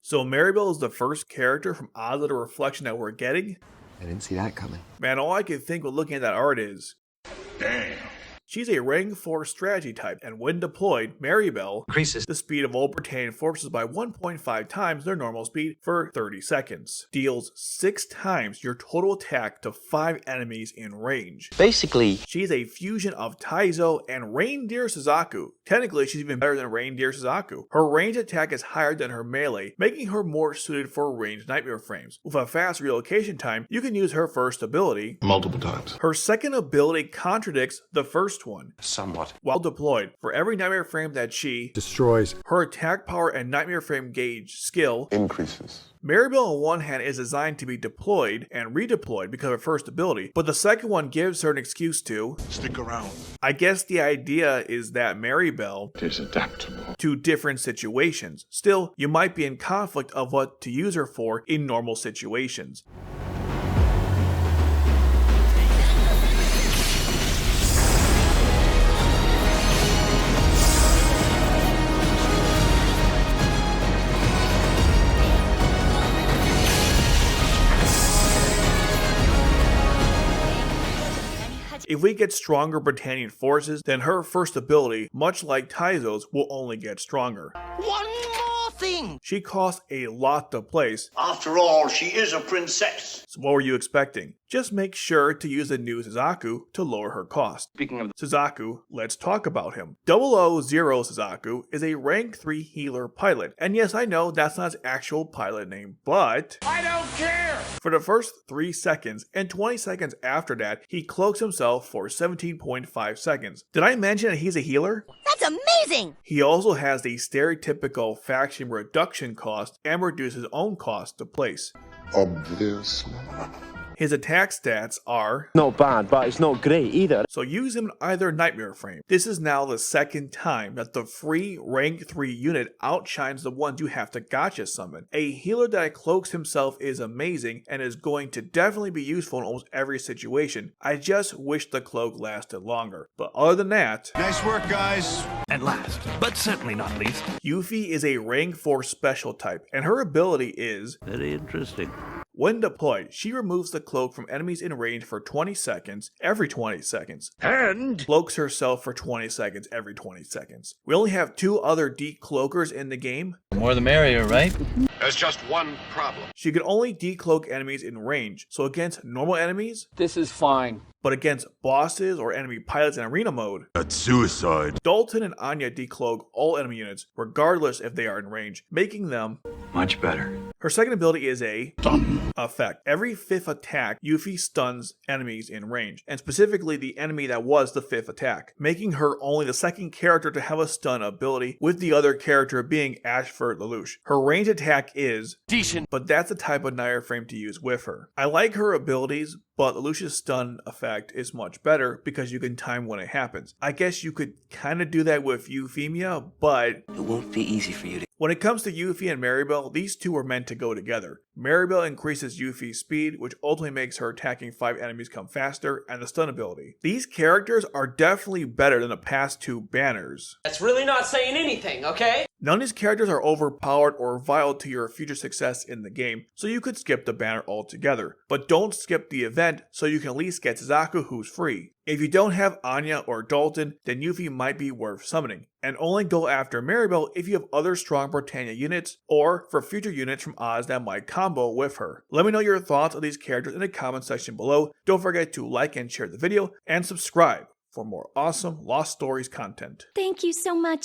So Marrybell is the first character from Oz the Reflection that we're getting? I didn't see that coming. Man, all I can think when looking at that art is, Damn. she's a rank 4 strategy type, and when deployed, Marrybell increases the speed of all Britannian forces by 1.5 times their normal speed for 30 seconds. Deals 6 times your total attack to 5 enemies in range. Basically, She's a fusion of Taizo and Reindeer Suzaku. Technically, she's even better than Reindeer Suzaku. Her range attack is higher than her melee, making her more suited for ranged nightmare frames. With a fast relocation time, you can use her first ability Multiple times. Her second ability contradicts the first one. Somewhat. While deployed, for every nightmare frame that she destroys, her attack power and nightmare frame gauge skill Increases. Marrybell on one hand is designed to be deployed and redeployed because of her first ability, but the second one gives her an excuse to Stick around. I guess the idea is that Marrybell It is adaptable. to different situations. Still, you might be in conflict of what to use her for in normal situations. If we get stronger Britannian forces, then her first ability, much like Taizo's, will only get stronger. One more thing! She costs a lot to place. After all, she is a princess. So what were you expecting? Just make sure to use the new Suzaku to lower her cost. speaking of Suzaku, let's talk about him. 000 Suzaku is a rank 3 healer pilot. And yes, I know that's not his actual pilot name, but I don't care! for the first 3 seconds and 20 seconds after that, he cloaks himself for 17.5 seconds. Did I mention that he's a healer? That's amazing! He also has the stereotypical faction reduction cost and reduces his own cost to place. Obviously. His attack stats are not bad, but it's not great either. so use him in either nightmare frame. This is now the second time that the free rank 3 unit outshines the ones you have to gotcha summon. A healer that cloaks himself is amazing and is going to definitely be useful in almost every situation. I just wish the cloak lasted longer. But other than that, Nice work, guys. And last, but certainly not least, Euphy is a rank 4 special type, and her ability is very interesting. when deployed, she removes the cloak from enemies in range for 20 seconds every 20 seconds. And Cloaks herself for 20 seconds every 20 seconds. We only have 2 other decloakers in the game. the more the merrier, right? There's just one problem. She can only decloak enemies in range, so against normal enemies, This is fine. but against bosses or enemy pilots in arena mode, That's suicide. Dalton and Anya decloak all enemy units, regardless if they are in range, making them much better. Her second ability is a Done. effect. Every 5th attack, Euphy stuns enemies in range, and specifically the enemy that was the 5th attack, making her only the second character to have a stun ability, with the other character being Ashford Lelouch. Her range attack is Decent. but that's the type of nightmare frame to use with her. I like her abilities, but Lelouch's stun effect is much better because you can time when it happens. I guess you could kind of do that with Euphemia, but It won't be easy for you to. when it comes to Euphy and Marrybell, these two are meant to go together. Marrybell increases Euphy's speed, which ultimately makes her attacking 5 enemies come faster, and the stun ability. These characters are definitely better than the past 2 banners. That's really not saying anything, okay? None of these characters are overpowered or vital to your future success in the game, so you could skip the banner altogether. But don't skip the event, so you can at least get Suzaku, who's free. If you don't have Anya or Dalton, then Euphy might be worth summoning. And only go after Marrybell if you have other strong Britannia units, or for future units from Oz that might combo with her. Let me know your thoughts on these characters in the comment section below. Don't forget to like and share the video, and subscribe for more awesome Lost Stories content. Thank you so much.